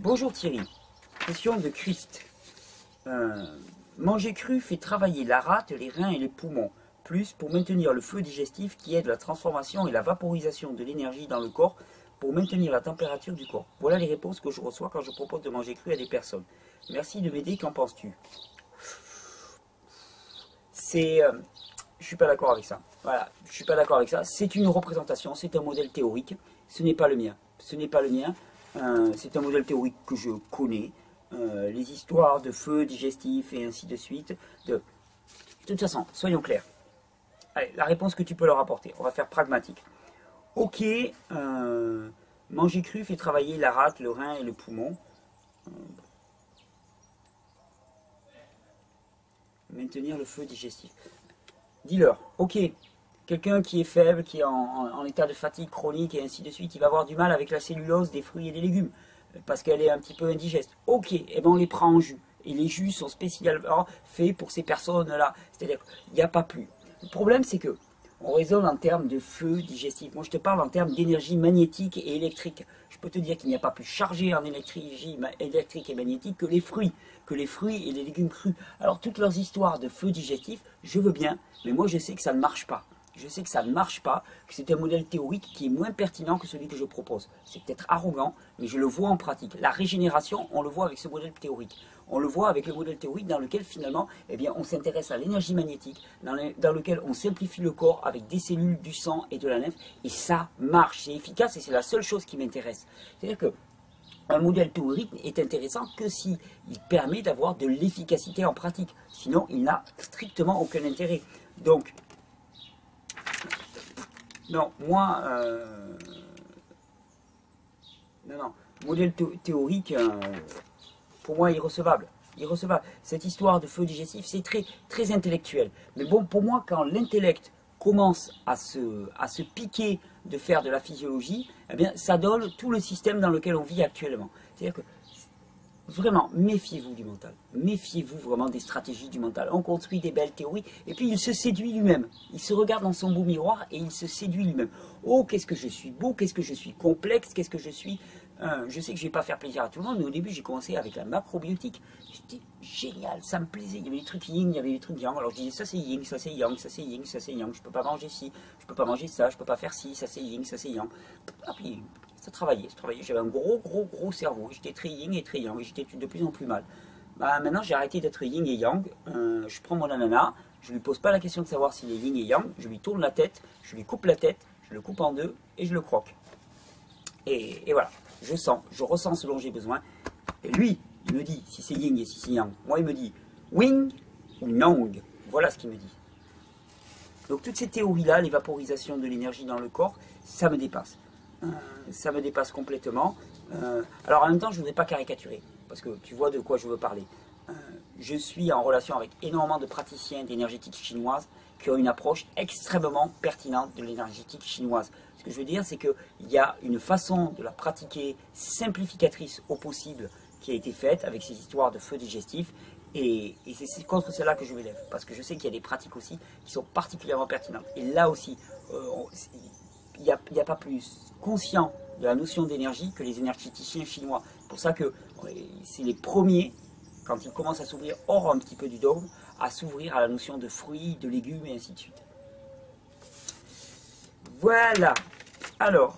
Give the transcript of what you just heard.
Bonjour Thierry, question de Christ. Manger cru fait travailler la rate, les reins et les poumons, plus pour maintenir le feu digestif qui aide la transformation et la vaporisation de l'énergie dans le corps pour maintenir la température du corps. Voilà les réponses que je reçois quand je propose de manger cru à des personnes. Merci de m'aider, qu'en penses-tu? Je suis pas d'accord avec ça. Voilà, je suis pas d'accord avec ça. C'est une représentation, c'est un modèle théorique. Ce n'est pas le mien. Ce n'est pas le mien. C'est un modèle théorique que je connais. Les histoires de feu digestif et ainsi de suite. De toute façon, soyons clairs. Allez, la réponse que tu peux leur apporter. On va faire pragmatique. Ok, manger cru fait travailler la rate, le rein et le poumon. Maintenir le feu digestif. Dis-leur, ok, quelqu'un qui est faible, qui est en état de fatigue chronique et ainsi de suite, il va avoir du mal avec la cellulose des fruits et des légumes, parce qu'elle est un petit peu indigeste. Ok, et ben on les prend en jus. Et les jus sont spécialement faits pour ces personnes-là. C'est-à-dire qu'il n'y a pas plus. Le problème, c'est que on raisonne en termes de feu digestif. Moi, je te parle en termes d'énergie magnétique et électrique. Je peux te dire qu'il n'y a pas plus chargé en énergie électrique et magnétique que les fruits et les légumes crus. Alors, toutes leurs histoires de feu digestif, je veux bien, mais moi, je sais que ça ne marche pas. Je sais que ça ne marche pas, que c'est un modèle théorique qui est moins pertinent que celui que je propose. C'est peut-être arrogant, mais je le vois en pratique. La régénération, on le voit avec ce modèle théorique. On le voit avec le modèle théorique dans lequel finalement, eh bien, on s'intéresse à l'énergie magnétique, dans lequel on simplifie le corps avec des cellules, du sang et de la lymphe, et ça marche, c'est efficace et c'est la seule chose qui m'intéresse. C'est-à-dire que un modèle théorique est intéressant que s'il permet d'avoir de l'efficacité en pratique. Sinon, il n'a strictement aucun intérêt. Donc, non, moi, non, modèle théorique, pour moi, irrecevable. Irrecevable. Cette histoire de feu digestif, c'est très, très intellectuel. Mais bon, pour moi, quand l'intellect commence à se piquer de faire de la physiologie, eh bien, ça donne tout le système dans lequel on vit actuellement. C'est-à-dire que, vraiment, méfiez-vous du mental. Méfiez-vous vraiment des stratégies du mental. On construit des belles théories et puis il se séduit lui-même. Il se regarde dans son beau miroir et il se séduit lui-même. Oh, qu'est-ce que je suis beau, qu'est-ce que je suis complexe, qu'est-ce que je suis... je sais que je ne vais pas faire plaisir à tout le monde, mais au début j'ai commencé avec la macrobiotique. C'était génial, ça me plaisait. Il y avait des trucs yin, il y avait des trucs yang. Alors je disais ça c'est yin, ça c'est yang, ça c'est yin, ça c'est yang. Je ne peux pas manger ci, je ne peux pas manger ça, je ne peux pas faire ci, ça c'est yin, ça c'est yang. Ah, puis, ça travaillait. J'avais un gros cerveau. J'étais très yin et très yang. Et j'étais de plus en plus mal. Bah, maintenant, j'ai arrêté d'être yin et yang. Je prends mon ananas. Je ne lui pose pas la question de savoir s'il est yin et yang. Je lui tourne la tête. Je lui coupe la tête. Je le coupe en deux. Et je le croque. Et voilà. Je ressens ce dont j'ai besoin. Et lui, il me dit si c'est yin et si c'est yang. Moi, il me dit wing ou yang. Voilà ce qu'il me dit. Donc, toutes ces théories-là, les vaporisations de l'énergie dans le corps, ça me dépasse. Ça me dépasse complètement. Alors en même temps, je ne voudrais pas caricaturer, parce que tu vois de quoi je veux parler. Je suis en relation avec énormément de praticiens d'énergétique chinoise qui ont une approche extrêmement pertinente de l'énergétique chinoise. Ce que je veux dire, c'est qu'il y a une façon de la pratiquer simplificatrice au possible qui a été faite avec ces histoires de feu digestif. Et c'est contre cela que je m'élève, parce que je sais qu'il y a des pratiques aussi qui sont particulièrement pertinentes. Et là aussi, il n'y a pas plus conscient de la notion d'énergie que les énergéticiens chinois. C'est pour ça que c'est les premiers, quand ils commencent à s'ouvrir hors un petit peu du dogme, à s'ouvrir à la notion de fruits, de légumes et ainsi de suite. Voilà. Alors,